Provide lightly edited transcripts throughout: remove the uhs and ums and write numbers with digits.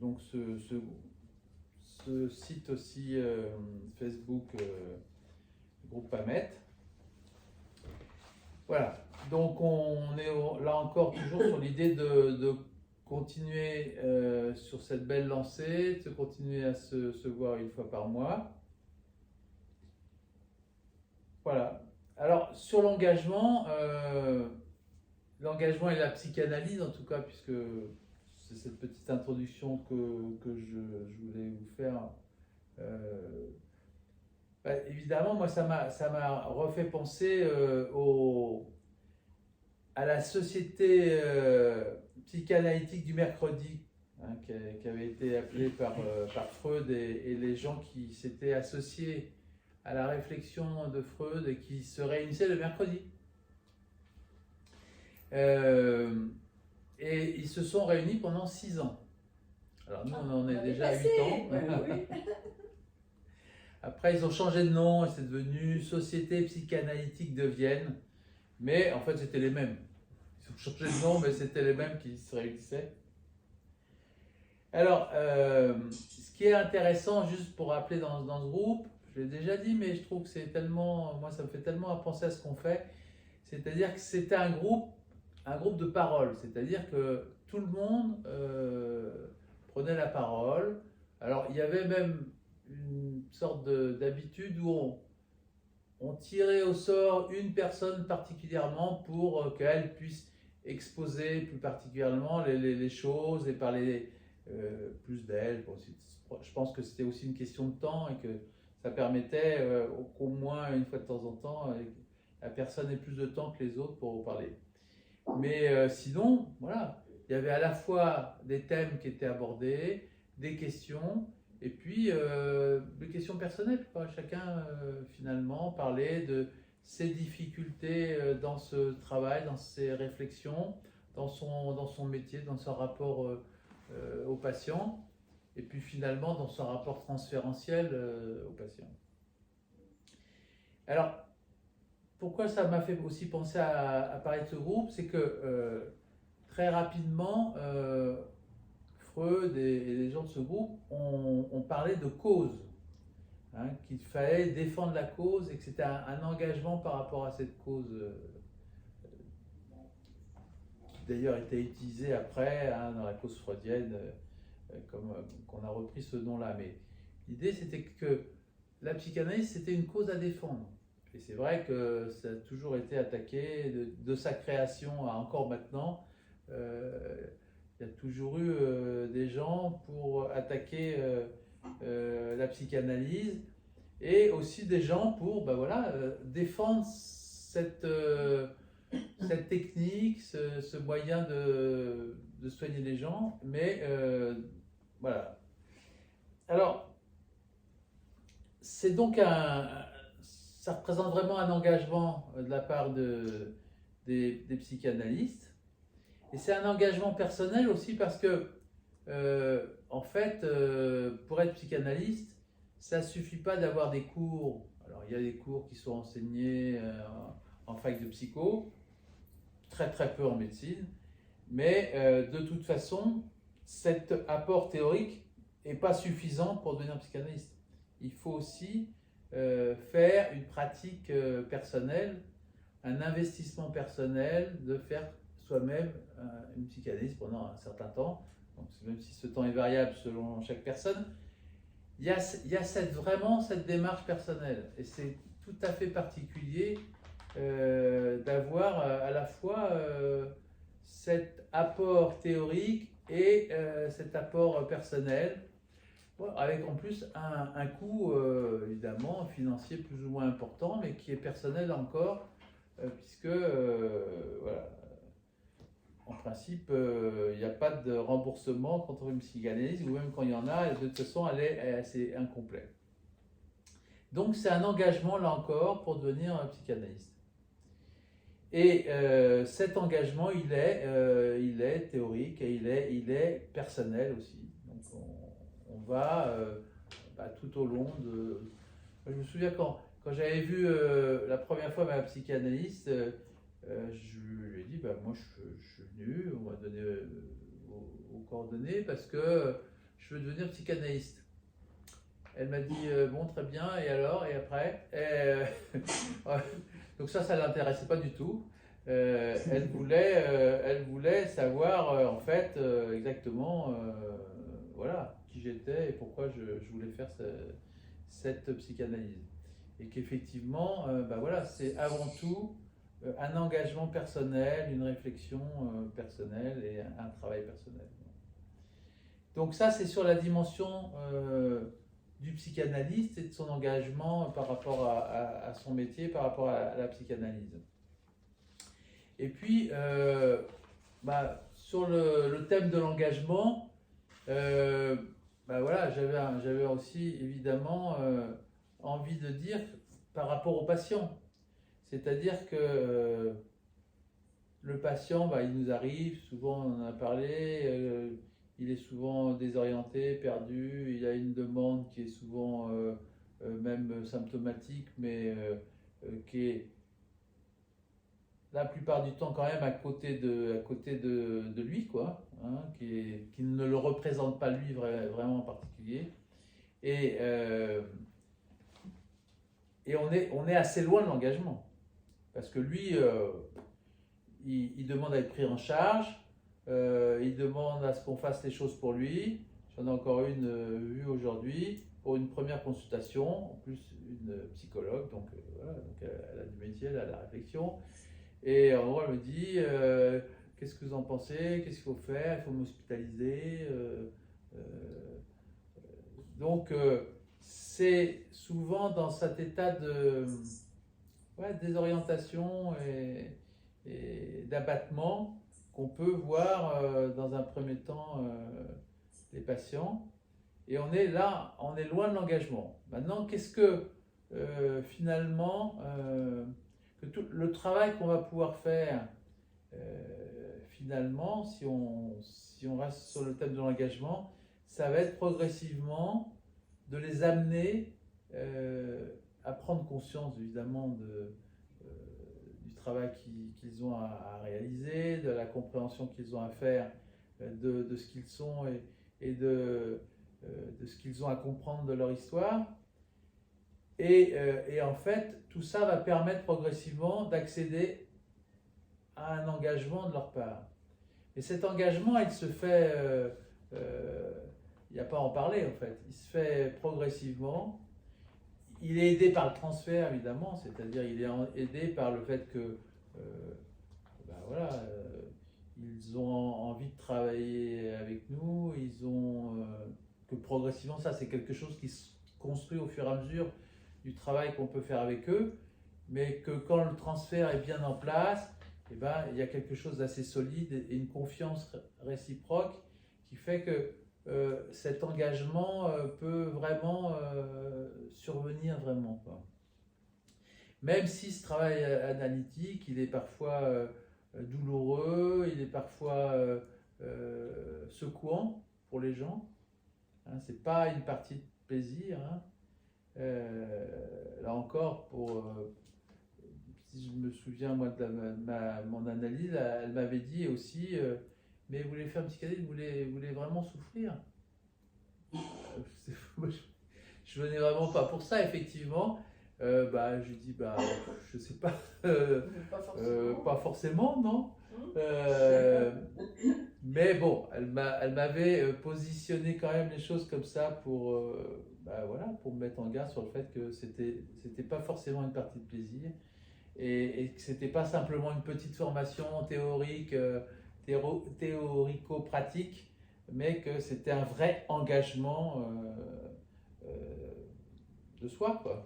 Donc ce site aussi Facebook, groupe PAMET. Voilà, donc on est là encore toujours sur l'idée de continuer sur cette belle lancée, de continuer à se voir une fois par mois. Voilà. Alors sur l'engagement et la psychanalyse en tout cas, puisque c'est cette petite introduction que je voulais vous faire. Évidemment, moi ça m'a refait penser à la société psychanalytique du mercredi, hein, qui avait été appelée par Freud et les gens qui s'étaient associés à la réflexion de Freud et qui se réunissaient le mercredi. Et ils se sont réunis pendant 6 ans. Alors nous, on en est déjà à 8 ans. Ouais, oui. Après, ils ont changé de nom et c'est devenu Société psychanalytique de Vienne. Mais en fait, c'était les mêmes. Ils ont changé de nom, mais c'était les mêmes qui se réunissaient. Alors, ce qui est intéressant, juste pour rappeler dans ce groupe, je l'ai déjà dit, mais je trouve que c'est tellement, moi ça me fait tellement penser à ce qu'on fait, c'est-à-dire que c'était un groupe de parole, c'est-à-dire que tout le monde prenait la parole. Alors, il y avait même une sorte d'habitude où on tirait au sort une personne particulièrement pour qu'elle puisse exposer plus particulièrement les choses et parler plus d'elle. Bon, je pense que c'était aussi une question de temps et que ça permettait qu'au moins une fois de temps en temps, la personne ait plus de temps que les autres pour parler. Mais sinon, voilà, il y avait à la fois des thèmes qui étaient abordés, des questions, et puis des questions personnelles, quoi. Chacun finalement parlait de ses difficultés dans ce travail, dans ses réflexions, dans son métier, dans son rapport au patient, et puis finalement dans son rapport transférentiel au patient. Alors, pourquoi ça m'a fait aussi penser à parler de ce groupe, c'est que très rapidement, Freud et les gens de ce groupe ont parlé de cause, hein, qu'il fallait défendre la cause et que c'était un engagement par rapport à cette cause, qui d'ailleurs était utilisée après hein, dans la cause freudienne, comme qu'on a repris ce nom-là. Mais l'idée c'était que la psychanalyse c'était une cause à défendre. Et c'est vrai que ça a toujours été attaqué de sa création à encore maintenant. Il y a toujours eu des gens pour attaquer la psychanalyse et aussi des gens pour défendre cette technique, ce moyen de soigner les gens. Mais voilà. Alors, c'est donc ça représente vraiment un engagement de la part des psychanalystes. Et c'est un engagement personnel aussi parce que, en fait, pour être psychanalyste, ça ne suffit pas d'avoir des cours. Alors, il y a des cours qui sont enseignés en fac de psycho, très très peu en médecine, mais de toute façon, cet apport théorique n'est pas suffisant pour devenir psychanalyste. Il faut aussi faire une pratique personnelle, un investissement personnel, de faire soi-même une psychanalyse pendant un certain temps. Donc, même si ce temps est variable selon chaque personne, il y a vraiment cette démarche personnelle. Et c'est tout à fait particulier d'avoir à la fois cet apport théorique et cet apport personnel, avec en plus un coût évidemment financier plus ou moins important, mais qui est personnel encore, puisque voilà, en principe, il n'y a pas de remboursement quand on fait une psychanalyse, ou même quand il y en a, de toute façon, elle est assez incomplète. Donc c'est un engagement, là encore, pour devenir un psychanalyste. Et cet engagement, il est théorique et il est personnel aussi. Donc on va tout au long de... Je me souviens quand j'avais vu la première fois ma psychanalyste, je lui ai dit, moi je suis venu, on m'a donné aux coordonnées parce que je veux devenir psychanalyste. Elle m'a dit bon, très bien, et alors, et après Donc ça ne l'intéressait pas du tout. Elle voulait savoir en fait exactement voilà, qui j'étais et pourquoi je voulais faire cette psychanalyse. Et qu'effectivement, voilà, c'est avant tout un engagement personnel, une réflexion personnelle et un travail personnel. Donc ça, c'est sur la dimension du psychanalyste et de son engagement par rapport à son métier, par rapport à la psychanalyse. Et puis, sur le thème de l'engagement, voilà, j'avais aussi évidemment envie de dire par rapport au patient. C'est-à-dire que le patient, il nous arrive, souvent on en a parlé, il est souvent désorienté, perdu, il a une demande qui est souvent même symptomatique, mais qui est la plupart du temps quand même à côté de lui, quoi, hein, qui ne le représente pas lui vraiment en particulier. Et on est assez loin de l'engagement. Parce que lui, il demande à être pris en charge, il demande à ce qu'on fasse les choses pour lui. J'en ai encore une vue aujourd'hui pour une première consultation, en plus une psychologue, donc voilà, donc elle a du métier, elle a la réflexion. Et en gros, elle me dit qu'est-ce que vous en pensez, qu'est-ce qu'il faut faire, il faut m'hospitaliser. Donc, c'est souvent dans cet état de désorientation et d'abattement qu'on peut voir dans un premier temps les patients. Et on est là, on est loin de l'engagement. Maintenant, qu'est-ce que finalement, que tout le travail qu'on va pouvoir faire finalement, si on reste sur le thème de l'engagement, ça va être progressivement de les amener à prendre conscience évidemment du travail qu'ils ont à réaliser, de la compréhension qu'ils ont à faire de ce qu'ils sont et de ce qu'ils ont à comprendre de leur histoire. Et en fait, tout ça va permettre progressivement d'accéder à un engagement de leur part. Et cet engagement, il se fait, il n'y a pas à en parler en fait, il se fait progressivement. Il est aidé par le transfert évidemment, c'est-à-dire il est aidé par le fait que ils ont envie de travailler avec nous, ils ont que progressivement, ça c'est quelque chose qui se construit au fur et à mesure du travail qu'on peut faire avec eux, mais que quand le transfert est bien en place, il y a quelque chose d'assez solide et une confiance réciproque qui fait que cet engagement peut vraiment survenir vraiment, quoi. Même si ce travail analytique, il est parfois douloureux, il est parfois secouant pour les gens. Hein, c'est pas une partie de plaisir. Hein. Là encore, si je me souviens moi de mon analyse, elle m'avait dit aussi mais vous voulez faire une psychanalyse, vous voulez vraiment souffrir. Je venais vraiment pas pour ça, effectivement. Je lui dis je sais pas, pas forcément, non. Mais bon, elle m'avait positionné quand même les choses comme ça pour me mettre en garde sur le fait que c'était pas forcément une partie de plaisir et que c'était pas simplement une petite formation théorique, théorico-pratique, mais que c'était un vrai engagement de soi, quoi.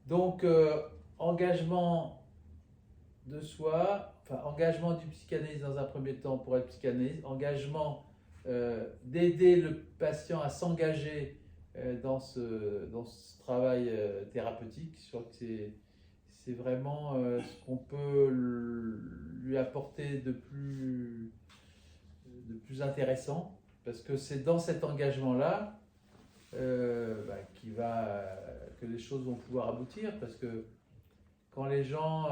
Donc, engagement de soi, engagement du psychanalyste dans un premier temps pour être psychanalyste, engagement d'aider le patient à s'engager dans ce travail thérapeutique. Je crois que c'est vraiment ce qu'on peut lui apporter de plus intéressant, parce que c'est dans cet engagement-là que les choses vont pouvoir aboutir, parce que quand les gens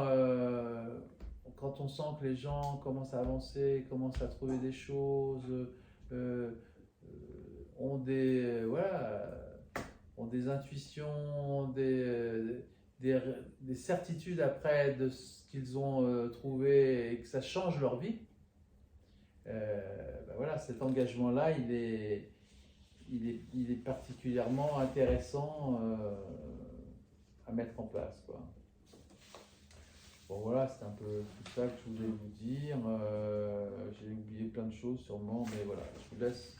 quand on sent que les gens commencent à avancer, commencent à trouver des choses, euh, ont ont des intuitions, des certitudes après de ce qu'ils ont trouvé et que ça change leur vie, voilà, cet engagement-là, il est particulièrement intéressant à mettre en place, quoi. Bon, voilà, c'est un peu tout ça que je voulais vous dire. J'ai oublié plein de choses sûrement, mais voilà, je vous laisse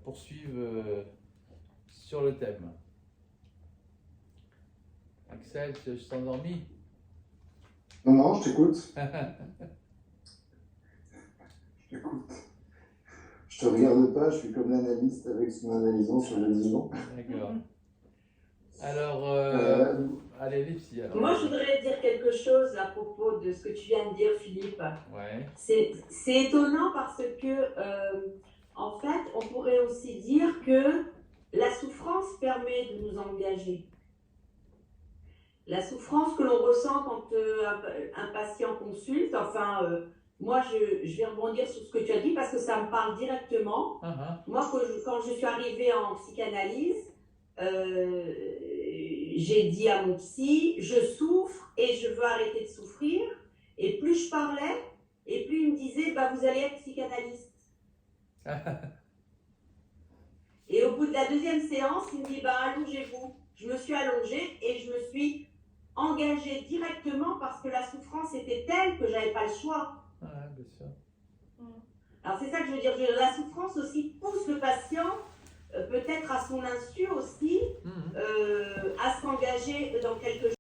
poursuivre sur le thème. Axel, je t'ai endormi? Non, non, je t'écoute. Je t'écoute. Je te regarde pas, je suis comme l'analyste avec son analysant sur le divan. D'accord. Alors, allez, Lipsy. Alors. Moi, je voudrais dire quelque chose à propos de ce que tu viens de dire, Philippe. Ouais. C'est étonnant parce que, en fait, on pourrait aussi dire que la souffrance permet de nous engager. La souffrance que l'on ressent quand un patient consulte, moi, je vais rebondir sur ce que tu as dit parce que ça me parle directement. Moi, quand je suis arrivée en psychanalyse, j'ai dit à mon psy, je souffre et je veux arrêter de souffrir. Et plus je parlais, et plus il me disait, bah, vous allez être psychanalyste. Et au bout de la deuxième séance, il me dit, bah, allongez-vous. Je me suis allongée et je me suis engagée directement parce que la souffrance était telle que j'avais pas le choix. Ouais, bien sûr. Alors c'est ça que je veux dire. La souffrance aussi pousse le patient, peut-être à son insu aussi, à s'engager dans quelque chose.